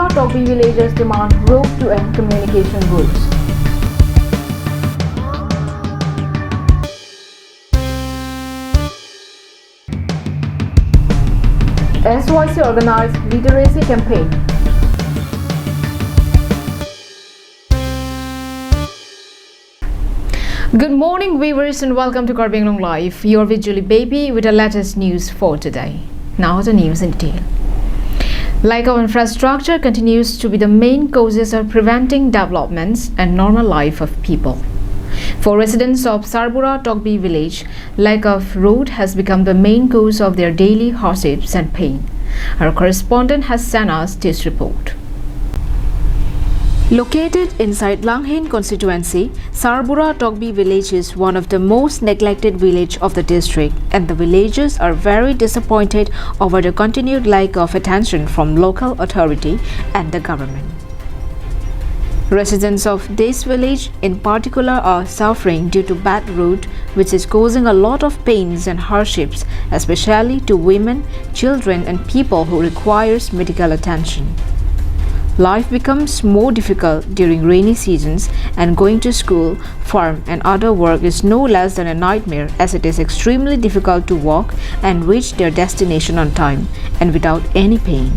Togbi villagers demand road to end communication routes. SYC organized literacy campaign. Good morning viewers and welcome to Karbi Anglong Live. You're with Julie Baby with the latest news for today. Now the news in detail. Lack of infrastructure continues to be the main causes of preventing developments and normal life of people. For residents of Sarbura Togbi village, lack of road has become the main cause of their daily hardships and pain. Our correspondent has sent us this report. Located inside Langhin constituency, Sarbura Togbi village is one of the most neglected village of the district, and the villagers are very disappointed over the continued lack of attention from local authority and the government. Residents of this village in particular are suffering due to bad road, which is causing a lot of pains and hardships, especially to women, children and people who requires medical attention. Life becomes more difficult during rainy seasons, and going to school, farm and other work is no less than a nightmare, as it is extremely difficult to walk and reach their destination on time and without any pain.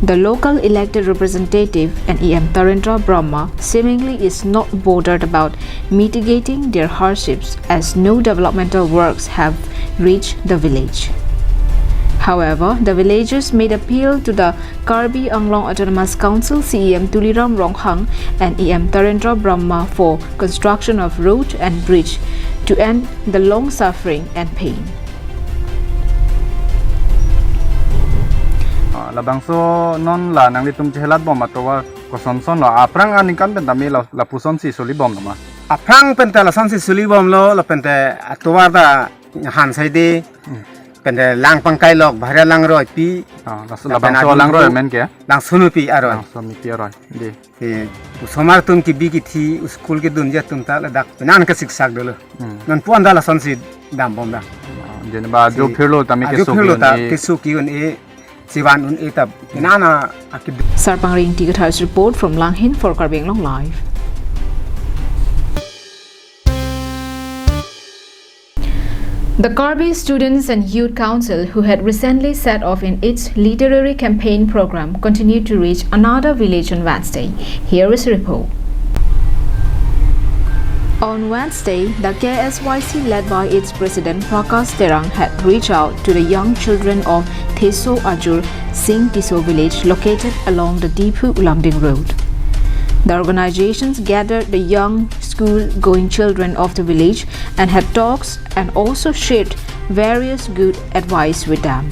The local elected representative and EM Tarendra Brahma seemingly is not bothered about mitigating their hardships, as no developmental works have reached the village. However, the villagers made appeal to the Karbi Anglong Autonomous Council CEM Tuliram Ronghang and EM Tarendra Brahma for construction of road and bridge to end the long suffering and pain. Labang so non la nang litum chelat bom atawa koson son lo aprang aning kan pentami la puson si suli bom ma aprang penta la san si suli bom lo la penta atawa da han sai de penta lang pangkai lok bhara lang roi pi labang so lang roi men ke lang sunu pi aro so mi pi roi de somar tum ki bi ki thi school ke dunja tum ta la dak nan ka siksak dolo non puan da la san si dam bom da jene ba jo phirlo tami ke so ki un e Sivan un etab inana akib Sarpang Ring Tigat House report from Langhin for Karbi Anglong Live. The Karbi Students and Youth Council, who had recently set off in its literary campaign program, continued to reach another village on Wednesday. Here is a report. On Wednesday, the KSYC led by its president Prakash Terang had reached out to the young children of Theso Ajur Singh Tiso village located along the Dipu Ulamding road. The organizations gathered the young school-going children of the village and had talks and also shared various good advice with them.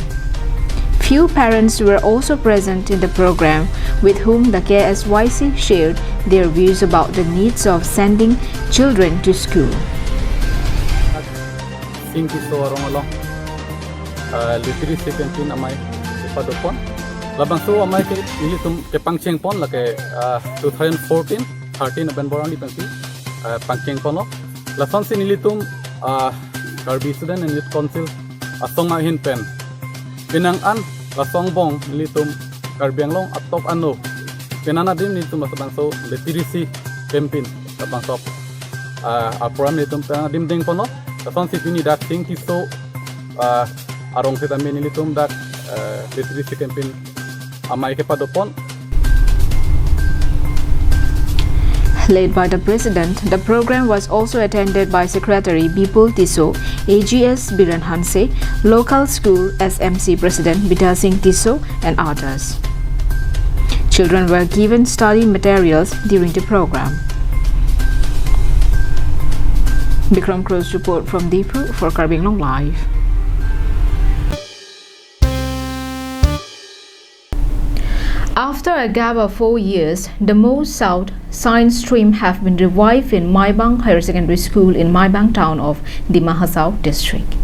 Few parents were also present in the program, with whom the KSYC shared their views about the needs of sending children to school. Singki so arong literacy campaign amai ipadopon. Labang so amai ke ilitum ke pangcheng pon la ke 2014 13 November ni pangsi pangcheng pono. La fansi ilitum Karbi Student and Youth Council asong mahin pen. Pinangan lasong bong nilitum Karbi Anglong atop ano pinana dim nilitum lasabang so literacy campaign lasabang so program nilitum pinana dim ding pono lasong si pini dat ting kiso arong kita nilitum dat literacy campaign amai kepadopon. Led by the president, the program was also attended by Secretary Bipul Tiso, AGS Biran Hanse, local school SMC President Bida Singh Tiso and others. Children were given study materials during the program. Bikram Crow's report from Dipu for Karbi Anglong Live. After a gap of 4 years, the Mo South science stream have been revived in Maibang Higher Secondary School in Maibang town of Dima Hasao district.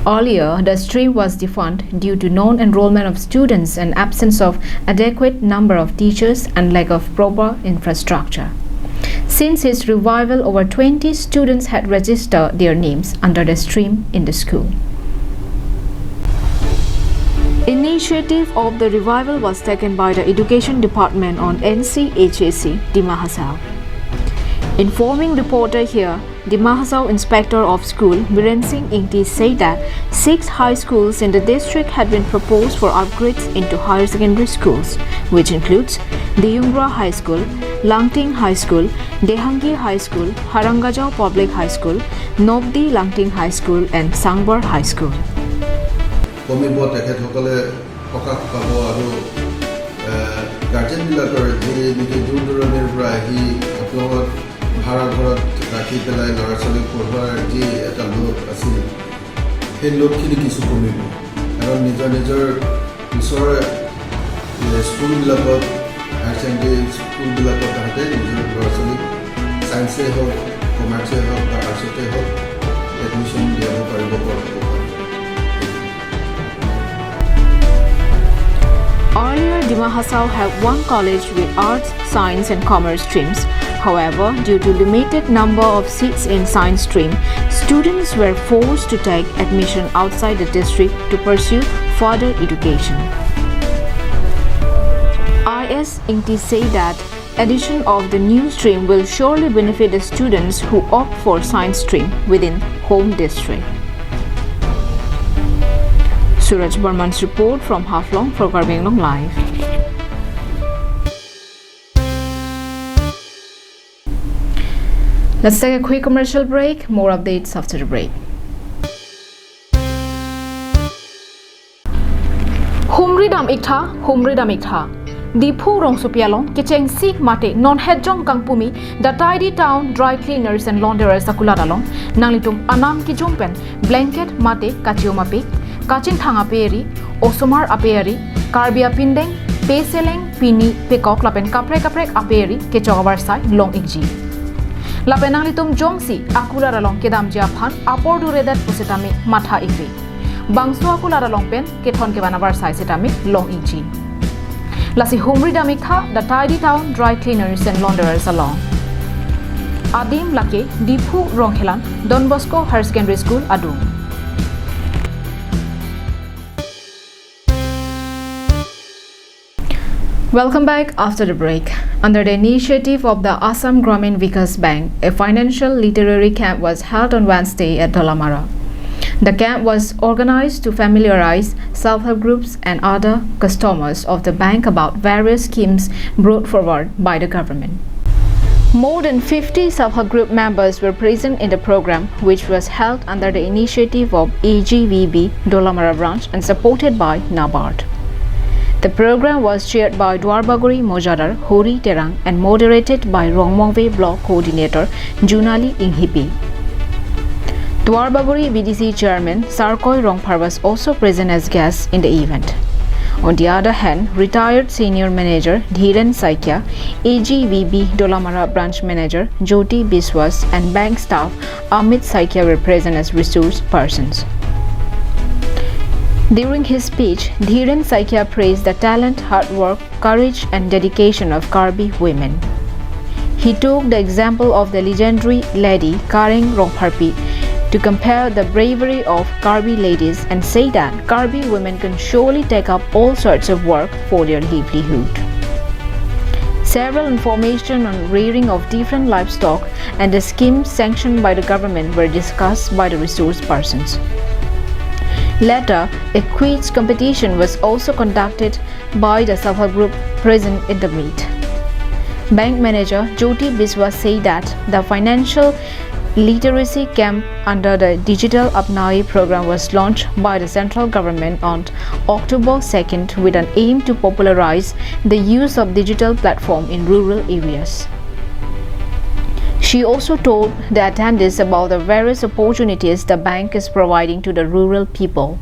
Earlier, the stream was defunct due to non-enrollment of students and absence of adequate number of teachers and lack of proper infrastructure. Since its revival, over 20 students had registered their names under the stream in the school. Initiative of the revival was taken by the Education Department on NCHAC Dima Hasao. Informing reporter here, Dima Hasao Inspector of School Biren Singh Ingti said that 6 high schools in the district had been proposed for upgrades into higher secondary schools, which includes Deyungra High School, Langting High School, Dehangi High School, Harangajao Public High School, Nobdi Langting High School and Sangbar High School. কমিব তেখেতসকলে প্ৰকাশ পাব আৰু গাৰ্জেনবিলাকৰ যি নেকি দূৰ দূৰণিৰ পৰা আহি আপোনালোকৰ ভাড়া ঘৰত ৰাখি পেলাই ল'ৰা ছোৱালীক পঢ়োৱাৰ যি এটা লোভ আছিল সেই লোভখিনি কিছু কমিব কাৰণ নিজৰ নিজৰ ওচৰৰ স্কুলবিলাকত হায়াৰ ছেকেণ্ডেৰী স্কুলবিলাকত তাহাঁতে নিজৰ ল'ৰা ছোৱালীক ছায়েন্সেই হওক কমাৰ্চেই হওক বা আৰ্টছতেই হওক এডমিশ্যন দিয়াব পাৰিব পৰা Earlier, Dima Hasao had one college with arts, science and commerce streams. However, due to limited number of seats in science stream, students were forced to take admission outside the district to pursue further education. IS Ingti say that addition of the new stream will surely benefit the students who opt for science stream within home district. Suraj Burman's report from Haflong for Karbi Anglong Live. Let's take a quick commercial break. More updates after the break. Humridam ikha. Dipu rong supialong kicheng sik mate non hedjong kangpumi the tidy town dry cleaners and launderers akuladalong nanglitum anam ki jumpen blanket mate kachiomapik Kachin thanga peri, Osomar aperi, Karbia pindeng, Peseleng, Pini, Pekok, Lapen kaprek aperi, Kechogavar sai, long igji. Lapenang litum jongsi, akula along kedam japhan, apordu redat pusitami, matha igri. Bangsu akula along pen, keton kebanavar sai sitami, long igji. Lasi humri damikha, the tidy town dry cleaners and launderers along. Adim lake, Dipu Ronghelan, Don Bosco Higher Secondary School, Adu. Welcome back after the break. Under the initiative of the Assam Gramin Vikas Bank, a financial literary camp was held on Wednesday at Dolamara. The camp was organized to familiarize self-help groups and other customers of the bank about various schemes brought forward by the government. More than 50 self-help group members were present in the program, which was held under the initiative of AGVB Dolamara branch and supported by NABARD. The program was chaired by Dwarbaguri Mojadar Hori Terang and moderated by Rongmongve Block Coordinator Junali Inghipi. Dwarbaguri BDC Chairman Sarkoi Rongphar was also present as guests in the event. On the other hand, retired Senior Manager Dhiren Saikia, AGVB Dolamara Branch Manager Jyoti Biswas and bank staff Amit Saikia were present as resource persons. During his speech, Dhiren Saikia praised the talent, hard work, courage and dedication of Karbi women. He took the example of the legendary lady Kareng Rongpharpi to compare the bravery of Karbi ladies and say that Karbi women can surely take up all sorts of work for their livelihood. Several information on rearing of different livestock and the schemes sanctioned by the government were discussed by the resource persons. Later, a quiz competition was also conducted by the self-help group present in the meet. Bank manager Jyoti Biswas said that the financial literacy camp under the Digital Apnai program was launched by the central government on October 2nd with an aim to popularize the use of digital platform in rural areas. She also told the attendees about the various opportunities the bank is providing to the rural people.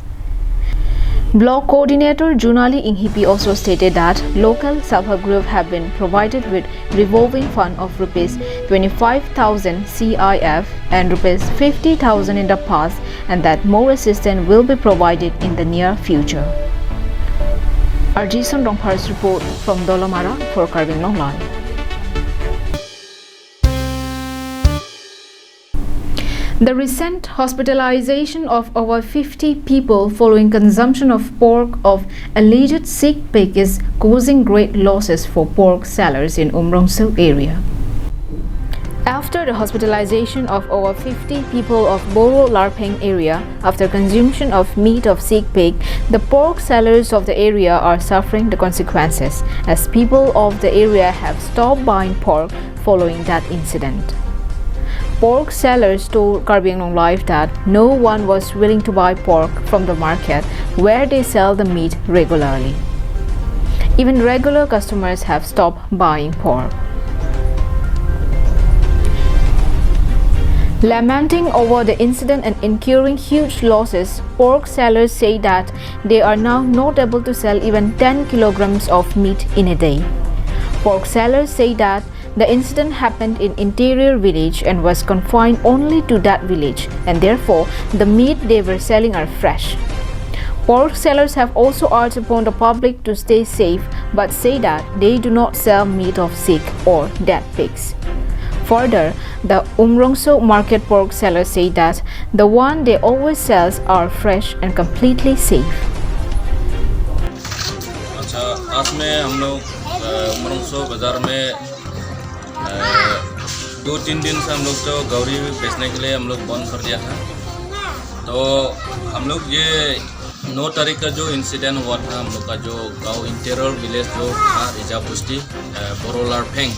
Block Coordinator Junali Inghipi also stated that local self-help groups have been provided with revolving fund of Rs 25,000 CIF and Rs 50,000 in the past and that more assistance will be provided in the near future. Arjison Rongphar's report from Dolamara for Karbi Anglong Live. The recent hospitalization of over 50 people following consumption of pork of alleged Sikh pig is causing great losses for pork sellers in Umrongso area. After the hospitalization of over 50 people of Boro Larpeng area after consumption of meat of Sikh pig, the pork sellers of the area are suffering the consequences as people of the area have stopped buying pork following that incident. Pork sellers told Karbi Anglong Live that no one was willing to buy pork from the market where they sell the meat regularly. Even regular customers have stopped buying pork. Lamenting over the incident and incurring huge losses, pork sellers say that they are now not able to sell even 10 kilograms of meat in a day. Pork sellers say that the incident happened in interior village and was confined only to that village, and therefore the meat they were selling are fresh. Pork sellers have also urged upon the public to stay safe but say that they do not sell meat of sick or dead pigs. Further, the Umrongso market pork sellers say that the one they always sell are fresh and completely safe. अच्छा आज में हम लोग उमरंगसो बाज़ार में 2-3 दिन से हम लोग तो गौरी बेचने के लिए हम लोग बंद कर दिया था। तो हम लोग ये 9 तारीख का जो इंसिडेंट हुआ था हम लोग का जो गांव इंटीरियर विलेज जो था रिजा पुष्टि बोरो लारपेंग,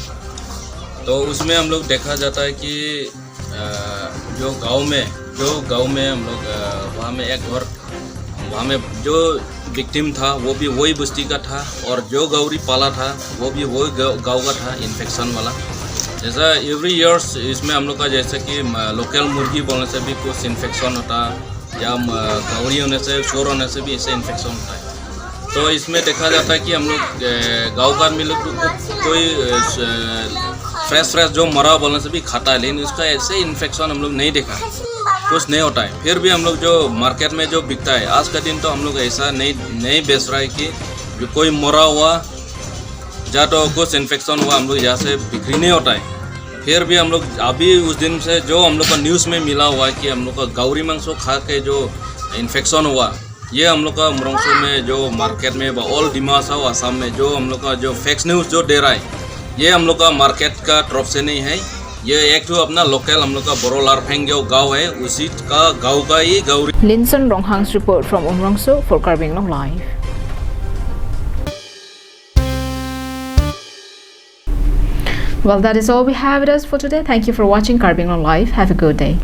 तो उसमें हम लोग देखा जाता है कि जो गांव में हम लोग वहाँ में एक घर, वहाँ में जो विक्टिम था वो भी वही बस्ती का था और जो गौरी पाला था वो भी वही गांव का था इन्फेक्शन वाला। जैसा एवरी ईयर्स इसमें हम लोग का जैसे कि लोकल मुर्गी बोलने से भी कुछ इन्फेक्शन होता है या गौरी होने से शोर होने से भी इससे इन्फेक्शन होता है। तो इसमें देखा जाता है कि हम लोग गाँव का आदमी लोग कोई फ्रेश जो मरा बोलने से भी खाता है, लेकिन उसका ऐसे इन्फेक्शन हम लोग नहीं देखा, कुछ नहीं होता है। फिर भी हम लोग जो मार्केट में जो बिकता है आज का दिन तो हम लोग ऐसा नहीं बेच रहा है कि जो कोई मरा हुआ या तो कुछ इन्फेक्शन हुआ हम लोग यहाँ से बिक्री नहीं होता है। फिर भी हम लोग अभी उस दिन से जो हम लोग का न्यूज़ में मिला हुआ है कि हम लोग का गौरी मांसो खा के जो इन्फेक्शन हुआ, ये हम लोग का उमरंगसो में जो मार्केट में ऑल डिमासा आसाम में जो हम लोग का जो फेक्स न्यूज़ जो दे रहा है ये हम लोग का मार्केट का तरफ से नहीं है। ये एक तो अपना लोकल हम लोग का बोरो लारपेंग जो गाँव है उसी का गाँव का ही Gauri. Linson Ronghang's report from Umrongso for Karbi Anglong Live. Well, that is all we have with us for today. Thank you for watching Karbi Anglong Live. Have a good day.